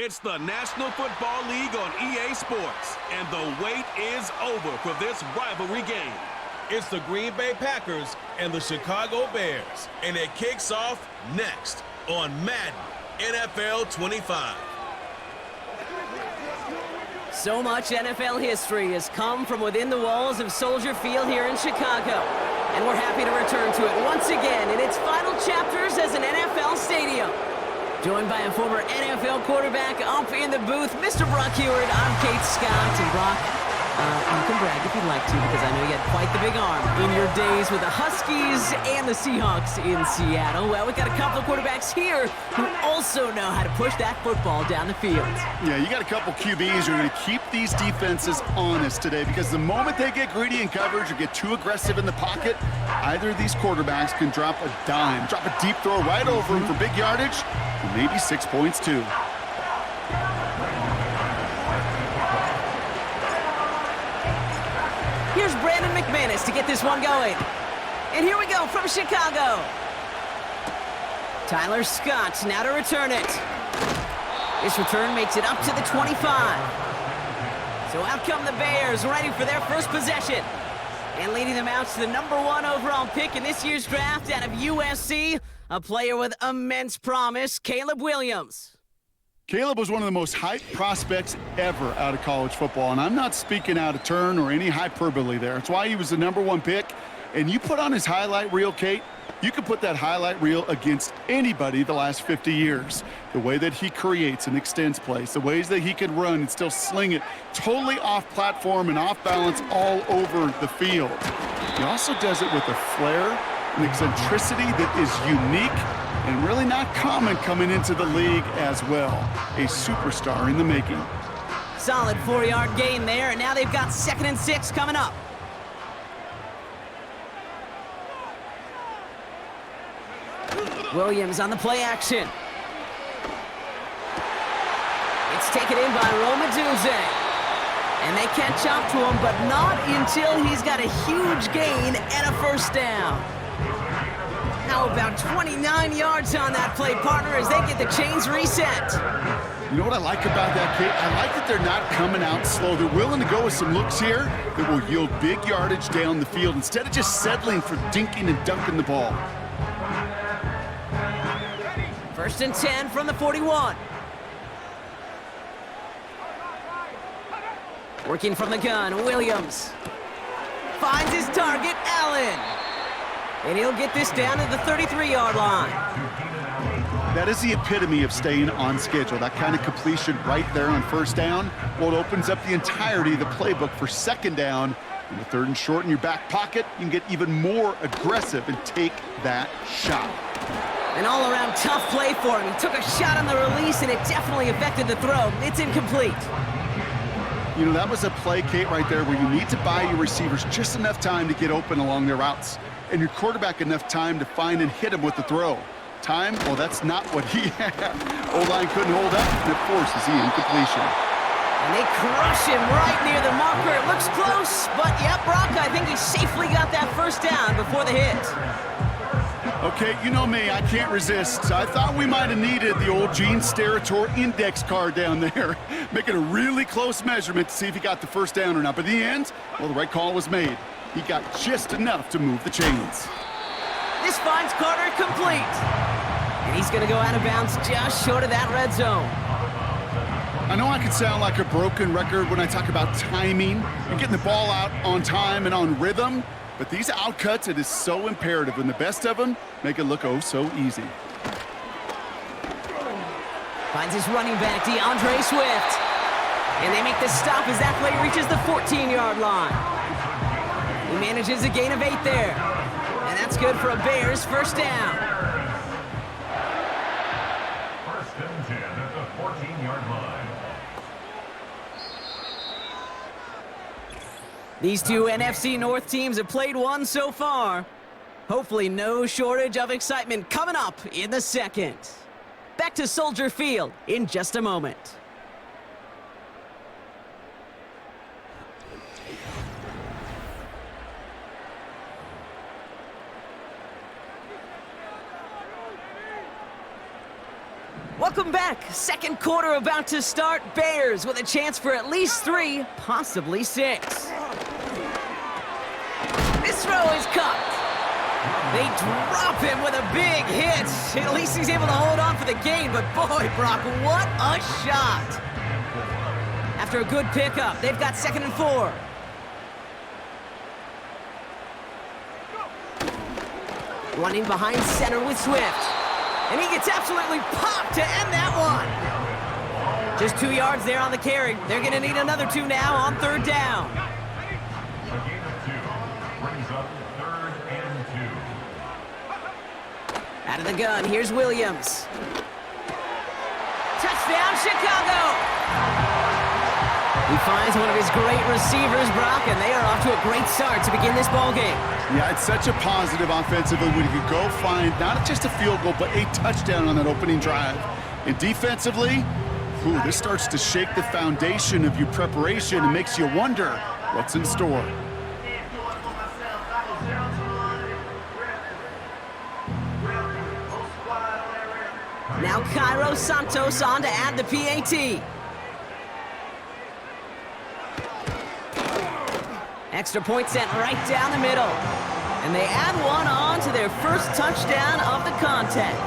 It's the National Football League on EA Sports, and the wait is over for this rivalry game. It's the Green Bay Packers and the Chicago Bears, and it kicks off next on Madden NFL 25. So much NFL history has come from within the walls of Soldier Field here in Chicago, and we're happy to return to it once again in its final chapters as an NFL stadium. Joined by a former NFL quarterback up in the booth, Mr. Brock Heward. I'm Kate Scott. And Brock, you can brag if you'd like to, because I know you had quite the big arm in your days with the Huskies and the Seahawks in Seattle. Well, we've got a couple of quarterbacks here who also know how to push that football down the field. Yeah, you got a couple QBs who are going to keep these defenses honest today, because the moment they get greedy in coverage or get too aggressive in the pocket, either of these quarterbacks can drop a dime, drop a deep throw right over him for big yardage, and maybe 6 points too. Here's Brandon McManus to get this one going. And here we go from Chicago. Tyler Scott now to return it. This return makes it up to the 25. So out come the Bears, ready for their first possession. And leading them out to the #1 overall pick in this year's draft out of USC, a player with immense promise, Caleb Williams. Caleb was one of the most hyped prospects ever out of college football, and I'm not speaking out of turn or any hyperbole there. It's why he was the #1 pick. And you put on his highlight reel, Kate, you can put that highlight reel against anybody the last 50 years. The way that he creates and extends plays, the ways that he can run and still sling it totally off platform and off balance all over the field. He also does it with a flair and eccentricity that is unique and really not common coming into the league as well. A superstar in the making. Solid 4-yard gain there, and now they've got 2nd and 6 coming up. Williams on the play action. It's taken in by Romaduzzi. And they catch up to him, but not until he's got a huge gain and a first down. How about 29 yards on that play, partner, as they get the chains reset. You know what I like about that, Kate? I like that they're not coming out slow. They're willing to go with some looks here that will yield big yardage down the field instead of just settling for dinking and dunking the ball. 1st and 10 from the 41. Working from the gun, Williams finds his target, Allen. And he'll get this down to the 33-yard line. That is the epitome of staying on schedule. That kind of completion right there on 1st down. Well, it opens up the entirety of the playbook for 2nd down. In the 3rd and short in your back pocket, you can get even more aggressive and take that shot. An all-around tough play for him. He took a shot on the release, and it definitely affected the throw. It's incomplete. You know, that was a play, Kate, right there, where you need to buy your receivers just enough time to get open along their routes, and your quarterback enough time to find and hit him with the throw. Time? Well, that's not what he had. O-line couldn't hold up, and it forces the incompletion. And they crush him right near the marker. It looks close, but yeah, Brock, I think he safely got that first down before the hit. Okay, you know me, I can't resist. I thought we might have needed the old Gene Steratore index card down there, making a really close measurement to see if he got the first down or not. But in the end, well, the right call was made. He got just enough to move the chains. This finds Carter complete. And he's going to go out of bounds just short of that red zone. I know I can sound like a broken record when I talk about timing and getting the ball out on time and on rhythm, but these outcuts, it is so imperative, and the best of them make it look oh so easy. Finds his running back, DeAndre Swift. And they make the stop as that play reaches the 14-yard line. He manages a gain of 8 there. And that's good for a Bears first down. 1st and 10 at the 14-yard line. These two NFC North teams have played one so far. Hopefully no shortage of excitement coming up in the 2nd. Back to Soldier Field in just a moment. Welcome back back. Second quarter about to start. Bears with a chance for at least 3, possibly 6. This throw is caught. They drop him with a big hit. At least he's able to hold on for the gain, but boy, Brock, what a shot. After a good pickup, they've got 2nd and 4. Running behind center with Swift. And he gets absolutely popped to end that one. Just 2 yards there on the carry. They're going to need another 2 now on 3rd down. A gain of 2 brings up 3rd and 2. Out of the gun, here's Williams. Touchdown, Chicago! He finds one of his great receivers, Brock, and they are off to a great start to begin this ball game. Yeah, it's such a positive offensively when you can go find not just a field goal, but a touchdown on that opening drive. And defensively, this starts to shake the foundation of your preparation and makes you wonder what's in store. Now Cairo Santos on to add the PAT. Extra point sent right down the middle. And they add one on to their first touchdown of the contest.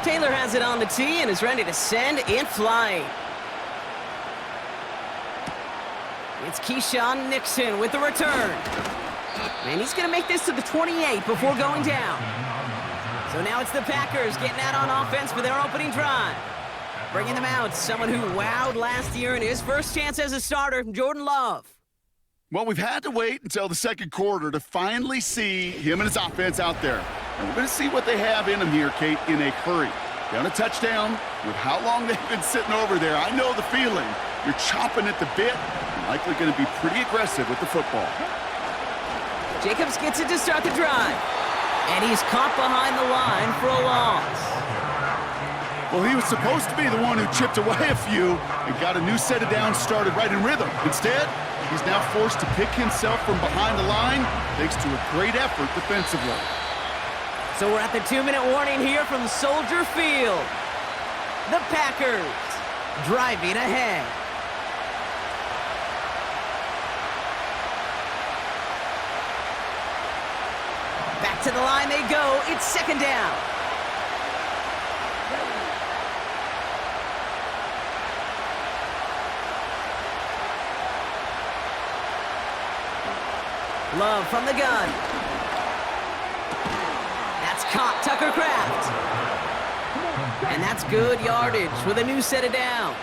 Taylor has it on the tee and is ready to send it flying. It's Keyshawn Nixon with the return. And he's going to make this to the 28 before going down. So now it's the Packers getting out on offense for their opening drive. Bringing them out, someone who wowed last year in his first chance as a starter, Jordan Love. Well, we've had to wait until the second quarter to finally see him and his offense out there. And we're going to see what they have in them here, Kate, in a hurry. Down a touchdown with how long they've been sitting over there. I know the feeling. You're chomping at the bit. You're likely going to be pretty aggressive with the football. Jacobs gets it to start the drive. And he's caught behind the line for a loss. Well, he was supposed to be the one who chipped away a few and got a new set of downs started right in rhythm. Instead, he's now forced to pick himself from behind the line thanks to a great effort defensively. So we're at the 2-minute warning here from Soldier Field. The Packers driving ahead. Back to the line they go. It's 2nd down. Love from the gun. That's caught, Tucker Kraft. And that's good yardage with a new set of downs.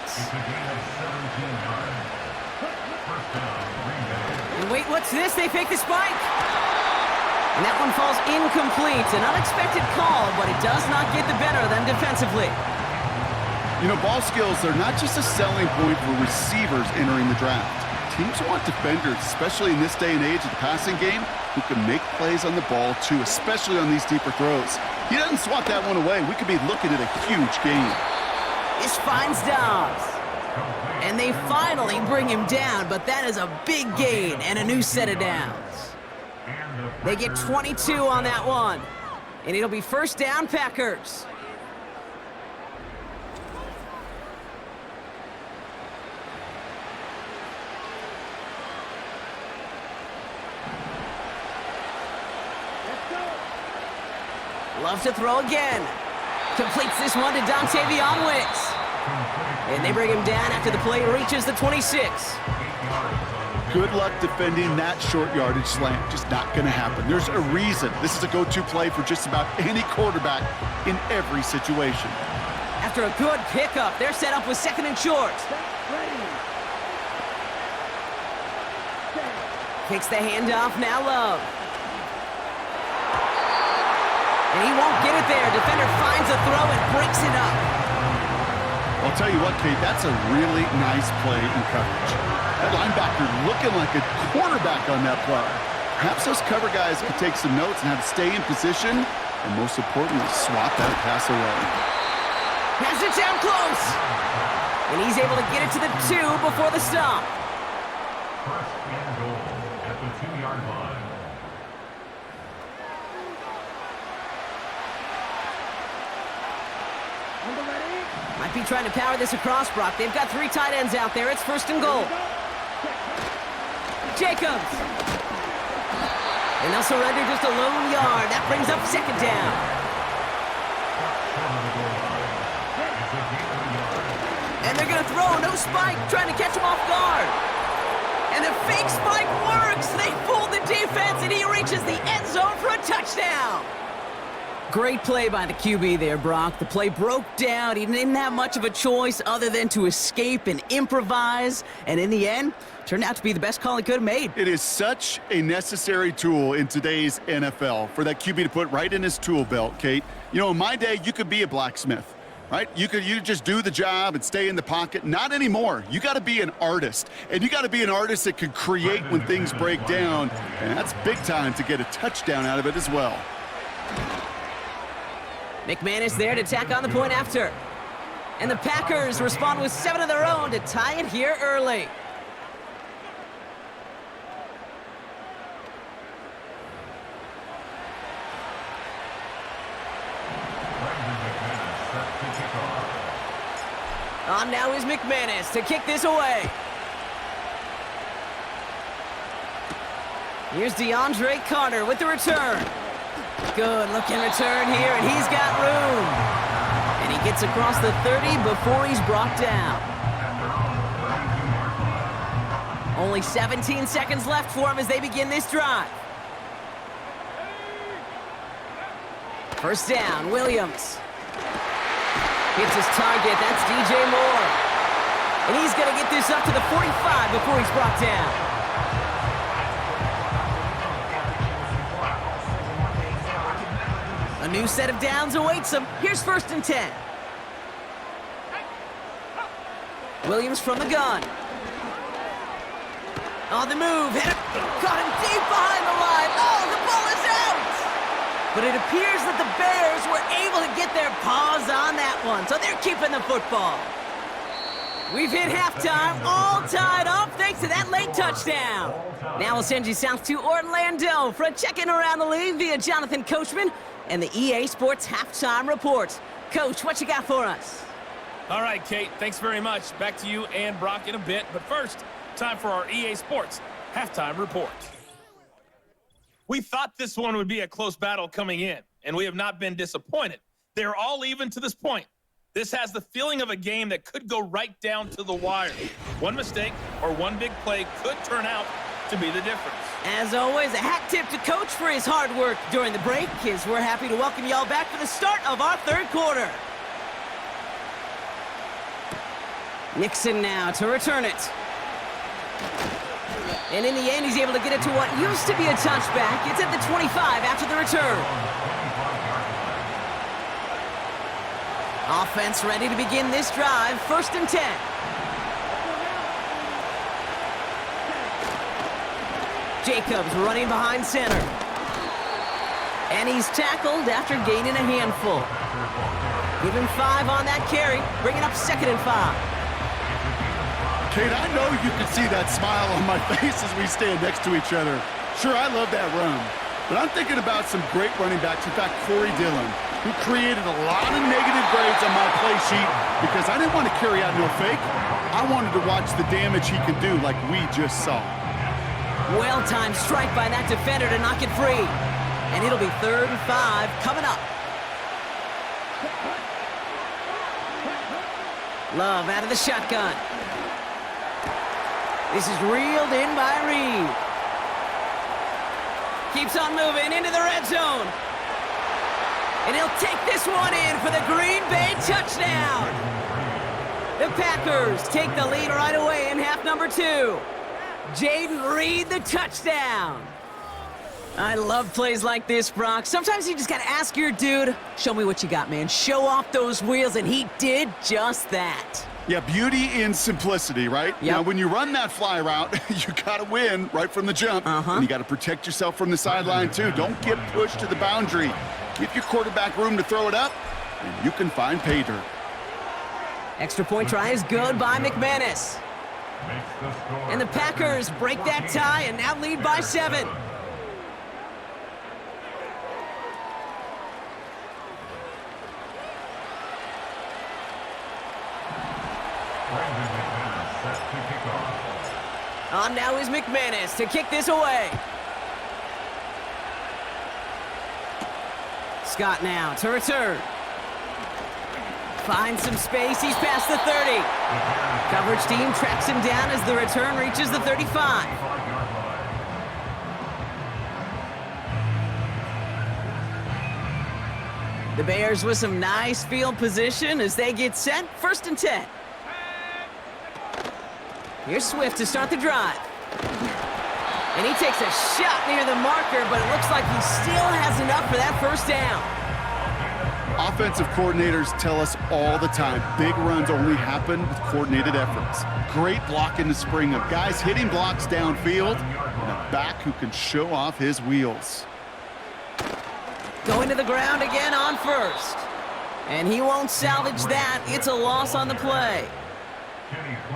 And wait, what's this? They fake the spike. And that one falls incomplete. An unexpected call, but it does not get the better of them defensively. You know, ball skills are not just a selling point for receivers entering the draft. Teams want defenders, especially in this day and age of the passing game, who can make plays on the ball too, especially on these deeper throws. He doesn't swat that one away. We could be looking at a huge gain. This finds Dobbs. And they finally bring him down, but that is a big gain and a new set of downs. They get 22 on that one. And it'll be 1st down, Packers. Love to throw again. Completes this one to Dontavion Wicks. And they bring him down after the play reaches the 26. Good luck defending that short yardage slant. Just not going to happen. There's a reason. This is a go-to play for just about any quarterback in every situation. After a good pickup, they're set up with 2nd and short. Kicks the handoff, now Love. And he won't get it there. Defender finds a throw and breaks it up. I'll tell you what, Kate, that's a really nice play in coverage. That linebacker looking like a quarterback on that play. Perhaps those cover guys could take some notes and have to stay in position, and most importantly, swat that pass away. Has it down close. And he's able to get it to the 2 before the stop. 1st and goal at the 2-yard line. be trying to power this across, Brock. They've got 3 tight ends out there. It's 1st and goal. Jacobs. And they'll surrender just a lone yard. That brings up 2nd down. And they're going to throw. No spike. Trying to catch him off guard. And the fake spike works. They fooled the defense, and he reaches the end zone for a touchdown. Great play by the QB there, Brock. The play broke down. He didn't have much of a choice other than to escape and improvise. And in the end, turned out to be the best call he could have made. It is such a necessary tool in today's NFL for that QB to put right in his tool belt, Kate. You know, in my day, you could be a blacksmith, right? You just do the job and stay in the pocket. Not anymore. You got to be an artist. And you got to be an artist that can create when things break down. And that's big time to get a touchdown out of it as well. McManus there to tack on the point after. And the Packers respond with 7 of their own to tie it here early. On now is McManus to kick this away. Here's DeAndre Carter with the return. Good looking return here, and he's got room. And he gets across the 30 before he's brought down. Only 17 seconds left for him as they begin this drive. 1st down, Williams. Hits his target, that's DJ Moore. And he's going to get this up to the 45 before he's brought down. A new set of downs awaits him. Here's 1st and 10. Williams from the gun. On the move, hit it. Caught him deep behind the line. Oh, the ball is out! But it appears that the Bears were able to get their paws on that one, so they're keeping the football. We've hit halftime, all tied up thanks to that late touchdown. Now we'll send you south to Orlando for a check-in around the league via Jonathan Coachman and the EA Sports Halftime Report. Coach, what you got for us? All right, Kate, thanks very much. Back to you and Brock in a bit. But first, time for our EA Sports Halftime Report. We thought this one would be a close battle coming in, and we have not been disappointed. They're all even to this point. This has the feeling of a game that could go right down to the wire. One mistake or one big play could turn out to be the difference. As always, a hat tip to Coach for his hard work during the break, as we're happy to welcome y'all back for the start of our 3rd quarter. Nixon now to return it. And in the end, he's able to get it to what used to be a touchback. It's at the 25 after the return. Offense ready to begin this drive. 1st and 10. Jacobs running behind center. And he's tackled after gaining a handful. Give him 5 on that carry, bringing up 2nd and 5. Kate, I know you can see that smile on my face as we stand next to each other. Sure, I love that run. But I'm thinking about some great running backs. In fact, Corey Dillon, who created a lot of negative grades on my play sheet because I didn't want to carry out no fake. I wanted to watch the damage he could do like we just saw. Well-timed strike by that defender to knock it free. And it'll be 3rd and 5 coming up. Love out of the shotgun. This is reeled in by Reed. Keeps on moving into the red zone. And he'll take this one in for the Green Bay touchdown. The Packers take the lead right away in half number 2. Jaden Reed, the touchdown. I love plays like this, Brock. Sometimes you just got to ask your dude, show me what you got, man. Show off those wheels, and he did just that. Yeah, beauty in simplicity, right? Yep. Now, when you run that fly route, you got to win right from the jump. And you got to protect yourself from the sideline, too. Don't get pushed to the boundary. Give your quarterback room to throw it up, and you can find pay dirt. Extra point try is good by McManus. And the Packers break that tie and now lead by 7. On now is McManus to kick this away. Scott now to return. Finds some space, he's past the 30. Coverage team tracks him down as the return reaches the 35. The Bears with some nice field position as they get set, 1st and 10. Here's Swift to start the drive. And he takes a shot near the marker, but it looks like he still has enough for that 1st down. Offensive coordinators tell us all the time, big runs only happen with coordinated efforts. Great block in the spring of guys hitting blocks downfield and a back who can show off his wheels. Going to the ground again on 1st. And he won't salvage that. It's a loss on the play.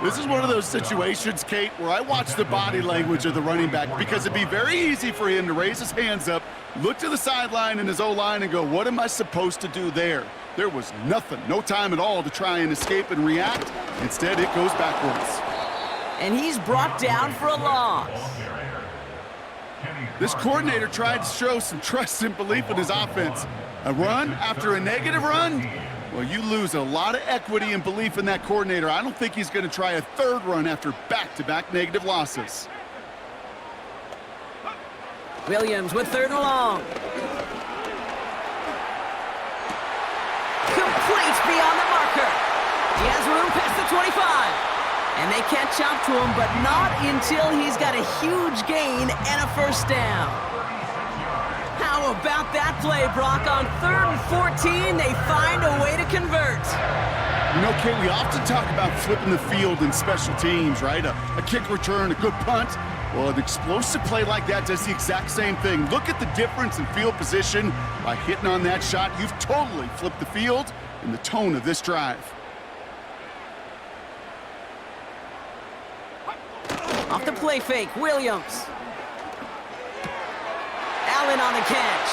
This is one of those situations, Kate, where I watch the body language of the running back because it'd be very easy for him to raise his hands up, look to the sideline in his O-line and go, what am I supposed to do there? There was nothing, no time at all to try and escape and react. Instead, it goes backwards. And he's brought down for a loss. This coordinator tried to show some trust and belief in his offense. A run after a negative run? Well, you lose a lot of equity and belief in that coordinator. I don't think he's going to try a 3rd run after back-to-back negative losses. Williams with 3rd and long. Complete beyond the marker. He has room past the 25. And they catch up to him, but not until he's got a huge gain and a 1st down. How about that play, Brock? On 3rd and 14, they find a way to convert. You know, Kate, we often talk about flipping the field in special teams, right? A kick return, a good punt. Well, an explosive play like that does the exact same thing. Look at the difference in field position. By hitting on that shot, you've totally flipped the field and the tone of this drive. Off the play fake, Williams. Allen on the catch.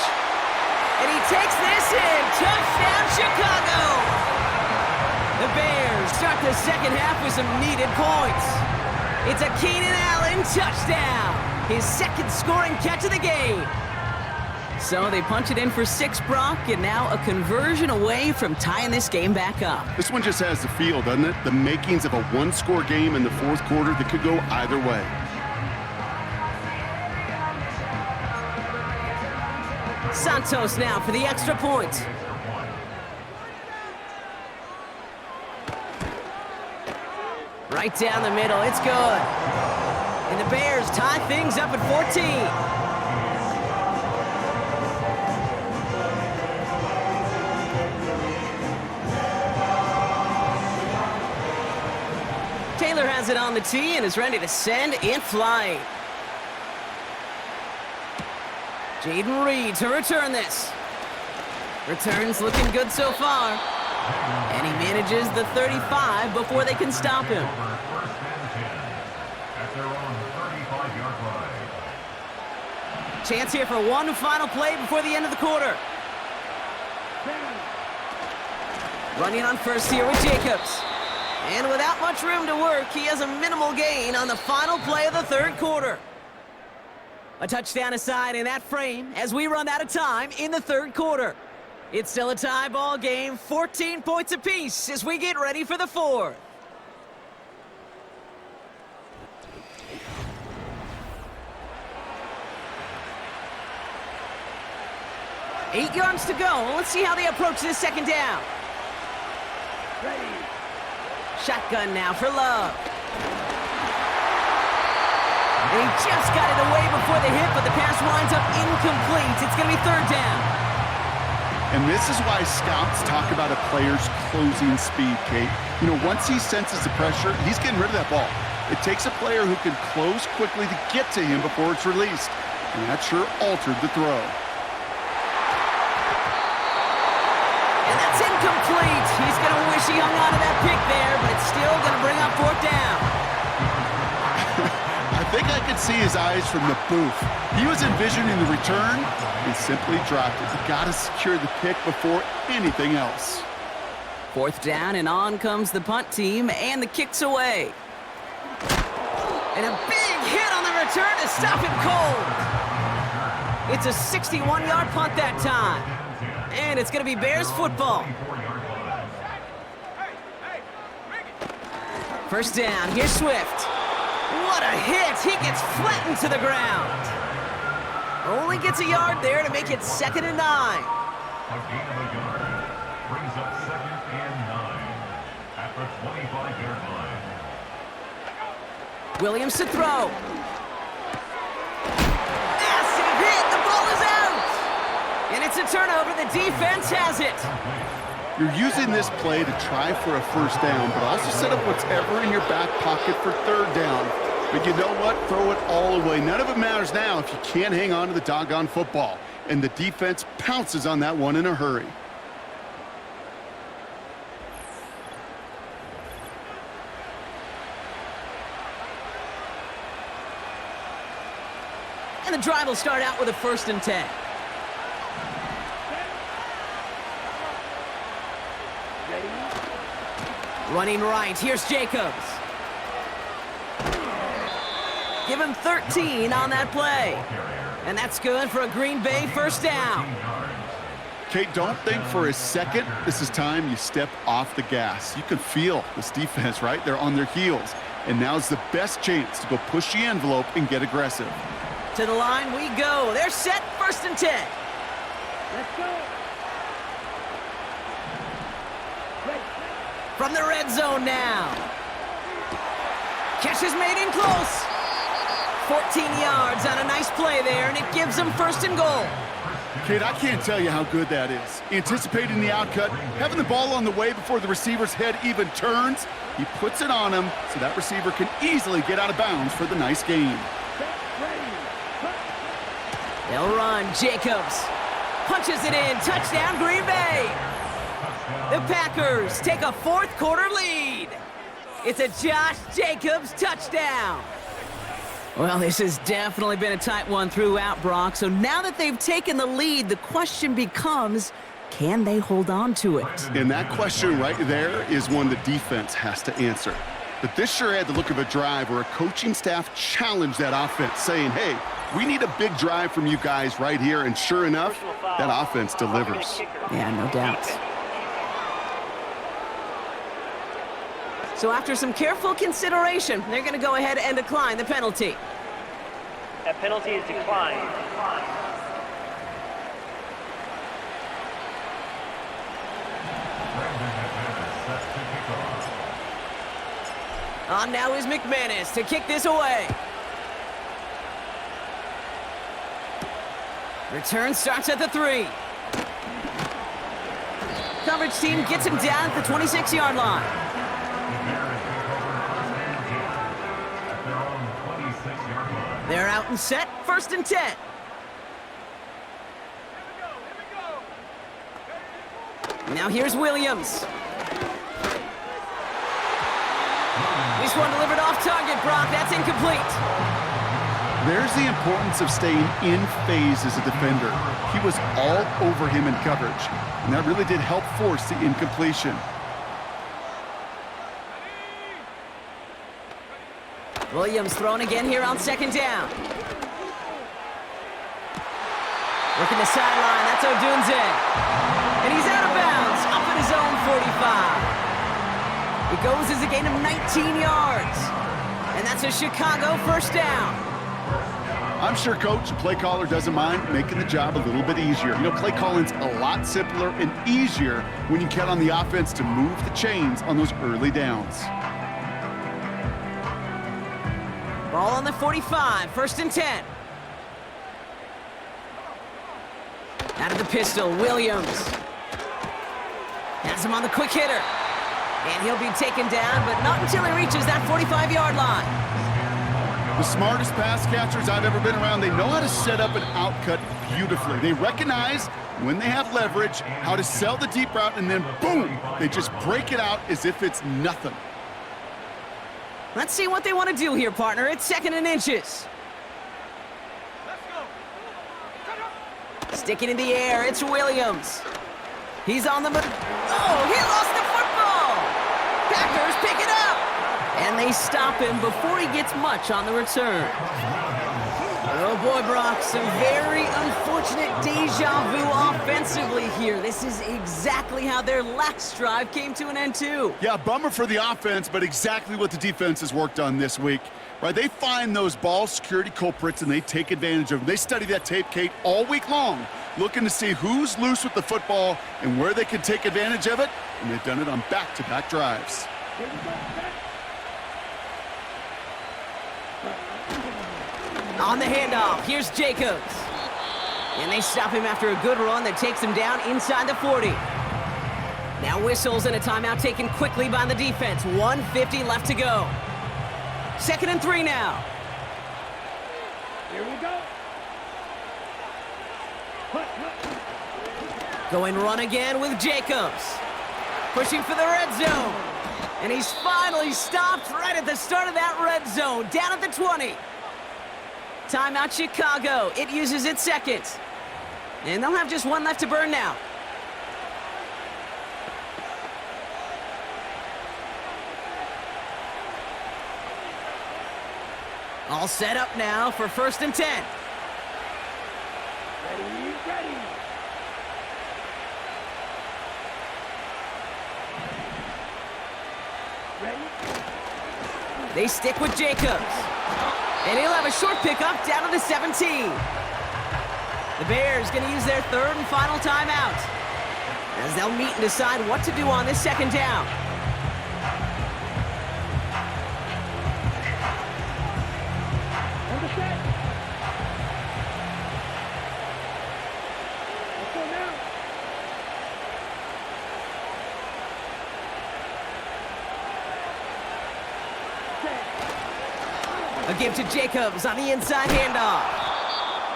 And he takes this in. Touchdown, Chicago! The Bears start the 2nd half with some needed points. It's a Keenan Allen touchdown. His 2nd scoring catch of the game. So they punch it in for 6, Brock, and now a conversion away from tying this game back up. This one just has the feel, doesn't it? The makings of a 1-score game in the 4th quarter that could go either way. Santos now for the extra point. Right down the middle, it's good. And the Bears tie things up at 14. Taylor has it on the tee and is ready to send in flight. Jaden Reed to return this. Returns looking good so far. And he manages the 35 before they can stop him. Chance here for one final play before the end of the quarter. Running on 1st here with Jacobs. And without much room to work, he has a minimal gain on the final play of the 3rd quarter. A touchdown aside in that frame as we run out of time in the 3rd quarter. It's still a tie ball game, 14 points apiece as we get ready for the 4th. Eight yards to go. Let's see how they approach this 2nd down. Ready. Shotgun now for Love. And he just got it away before the hit, but the pass winds up incomplete. It's going to be 3rd down. And this is why scouts talk about a player's closing speed, Kate. You know, once he senses the pressure, he's getting rid of that ball. It takes a player who can close quickly to get to him before it's released. And that sure altered the throw. And that's incomplete. He's going to wish he hung on to that pick there, but it's still going to bring up 4th down. I think I could see his eyes from the booth. He was envisioning the return. He simply dropped it. You got to secure the pick before anything else. 4th down, and on comes the punt team, and the kick's away. And a big hit on the return to stop him cold. It's a 61-yard punt that time. And it's going to be Bears football. First down, here's Swift. What a hit! He gets flattened to the ground. Only gets a yard there to make it 2nd and 9. A gain of a yard brings up 2nd and 9 at the 25-yard line. Williams to throw. Massive hit! The ball is out! And it's a turnover. The defense has it. You're using this play to try for a first down, but also set up whatever in your back pocket for 3rd down. But you know what? Throw it all away. None of it matters now if you can't hang on to the doggone football. And the defense pounces on that one in a hurry. And the drive will start out with a 1st and 10. Running right, here's Jacobs. Give him 13 on that play. And that's good for a Green Bay first down. Kate, don't think for a second this is time you step off the gas. You can feel this defense, right? They're on their heels. And now's the best chance to go push the envelope and get aggressive. To the line we go. They're set, 1st and 10. Let's go. From the red zone now. Catch is made in close. 14 yards on a nice play there, and it gives them 1st and goal. Kate, I can't tell you how good that is. Anticipating the outcut, having the ball on the way before the receiver's head even turns, he puts it on him so that receiver can easily get out of bounds for the nice gain. They'll run. Jacobs punches it in. Touchdown, Green Bay. The Packers take a 4th quarter lead. It's a Josh Jacobs touchdown. Well, this has definitely been a tight one throughout, Brock. So now that they've taken the lead, the question becomes, can they hold on to it? And that question right there is one the defense has to answer. But this sure had the look of a drive where a coaching staff challenged that offense, saying, hey, we need a big drive from you guys right here. And sure enough, that offense delivers. Yeah, no doubt. So after some careful consideration, they're going to go ahead and decline the penalty. That penalty is declined. On now is McManus to kick this away. Return starts at the 3. Coverage team gets him down at the 26-yard line. They're out and set, 1st and 10. Now here's Williams. This one delivered off target, Brock. That's incomplete. There's the importance of staying in phase as a defender. He was all over him in coverage, and that really did help force the incompletion. Williams thrown again here on 2nd down. Working the sideline, that's Odunze. And he's out of bounds, up at his own 45. It goes as a gain of 19 yards. And that's a Chicago first down. I'm sure coach, play caller doesn't mind making the job a little bit easier. You know, play calling's a lot simpler and easier when you count on the offense to move the chains on those early downs. Ball on the 45, 1st and 10. Out of the pistol, Williams. Has him on the quick hitter. And he'll be taken down, but not until he reaches that 45-yard line. The smartest pass catchers I've ever been around, they know how to set up an outcut beautifully. They recognize when they have leverage, how to sell the deep route, and then boom, they just break it out as if it's nothing. Let's see what they want to do here, partner. It's 2nd and inches. Sticking in the air, it's Williams. He's on the move. Oh, he lost the football! Packers pick it up! And And they stop him before he gets much on the return. Oh boy, Brock, some very unfortunate deja vu offensively here. This is exactly how their last drive came to an end too. Yeah, bummer for the offense, but exactly what the defense has worked on this week. Right, they find those ball security culprits and they take advantage of them. They study that tape, Kate, all week long, looking to see who's loose with the football and where they can take advantage of it, and they've done it on back-to-back drives. On the handoff, here's Jacobs. And they stop him after a good run that takes him down inside the 40. Now whistles and a timeout taken quickly by the defense. 1:50 left to go. 2nd and 3 now. Here we go. Going run again with Jacobs. Pushing for the red zone. And he's finally stopped right at the start of that red zone. Down at the 20. Timeout Chicago. It uses its second. And they'll have just one left to burn now. All set up now for 1st and 10. Ready. They stick with Jacobs. And he'll have a short pickup down to the 17. The Bears going to use their 3rd and final timeout, as they'll meet and decide what to do on this 2nd down. A give to Jacobs on the inside handoff.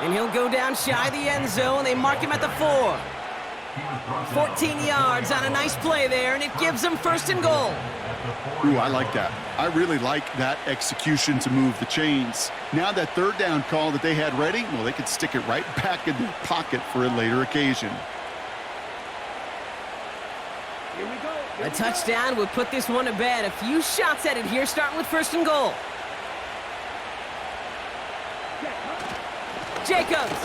And he'll go down shy of the end zone. They mark him at the 4. 14 yards on a nice play there, and it gives them 1st and goal. Ooh, I like that. I really like that execution to move the chains. Now that 3rd down call that they had ready, well, they could stick it right back in their pocket for a later occasion. Here we go. A touchdown would put this one to bed. A few shots at it here, starting with 1st and goal. Jacobs.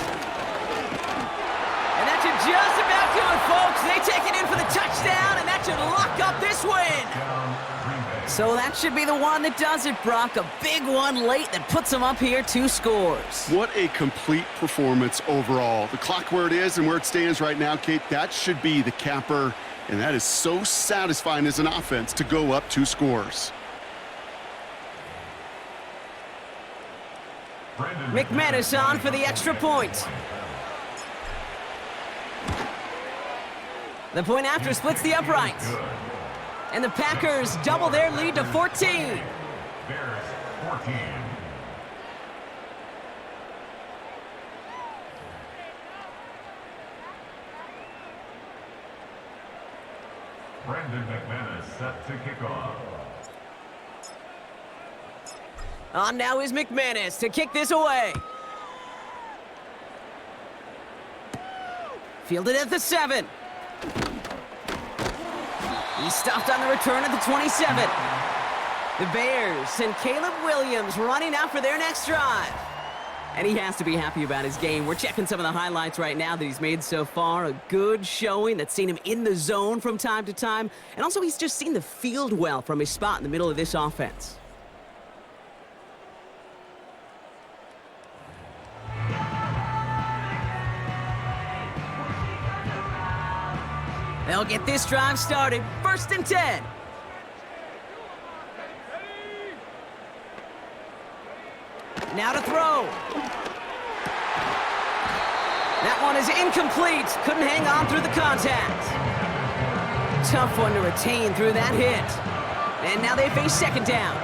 And that should just about do it, folks. They take it in for the touchdown, and that should lock up this win. So that should be the one that does it, Brock. A big one late that puts them up here 2 scores. What a complete performance overall. The clock where it is and where it stands right now, Kate, that should be the capper, and that is so satisfying as an offense to go up 2 scores. McManus on for the extra point. The point after splits the uprights. And the Packers double their lead to 14. Bears 14. Brandon McManus set to kick off. On now is McManus to kick this away. Fielded at the 7. He's stopped on the return at the 27. The Bears send Caleb Williams running out for their next drive. And he has to be happy about his game. We're checking some of the highlights right now that he's made so far. A good showing that's seen him in the zone from time to time. And also he's just seen the field well from his spot in the middle of this offense. They'll get this drive started. 1st and 10. Now to throw. That one is incomplete. Couldn't hang on through the contact. Tough one to retain through that hit. And now they face 2nd down.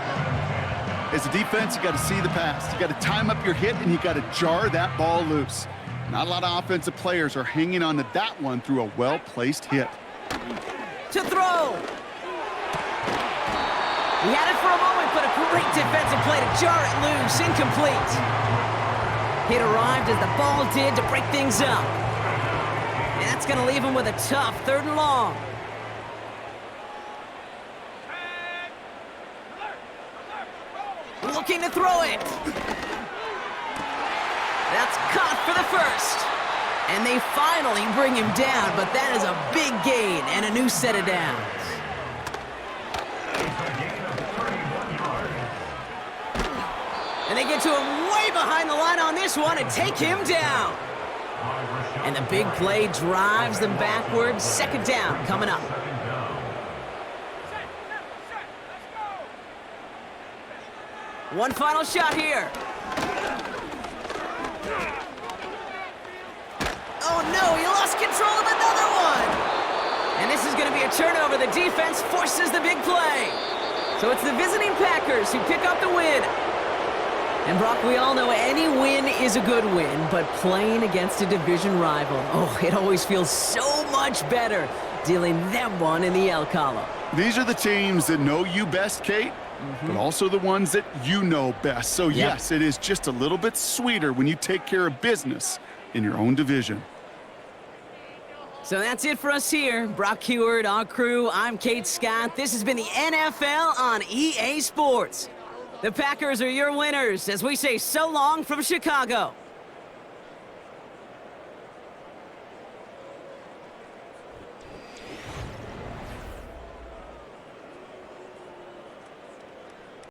As a defense, you got to see the pass. You got to time up your hit, and you got to jar that ball loose. Not a lot of offensive players are hanging on to that one through a well-placed hit. To throw. He had it for a moment, but a great defensive play to jar it loose. Incomplete. Hit arrived as the ball did to break things up. And that's going to leave him with a tough 3rd and long. looking to throw it. That's caught for the first. And they finally bring him down, but that is a big gain and a new set of downs. And they get to him way behind the line on this one and take him down. And the big play drives them backwards. Second down coming up. One final shot here. Oh no, he lost control of another one. And this is going to be a turnover. The defense forces the big play. So it's the visiting Packers who pick up the win. And Brock, we all know any win is a good win, but playing against a division rival, oh, it always feels so much better dealing them one in the El Colo. These are the teams that know you best, Kate, but also the ones that you know best. So, yes, it is just a little bit sweeter when you take care of business in your own division. So that's it for us here. Brock Heward, our crew, I'm Kate Scott. This has been the NFL on EA Sports. The Packers are your winners as we say so long from Chicago.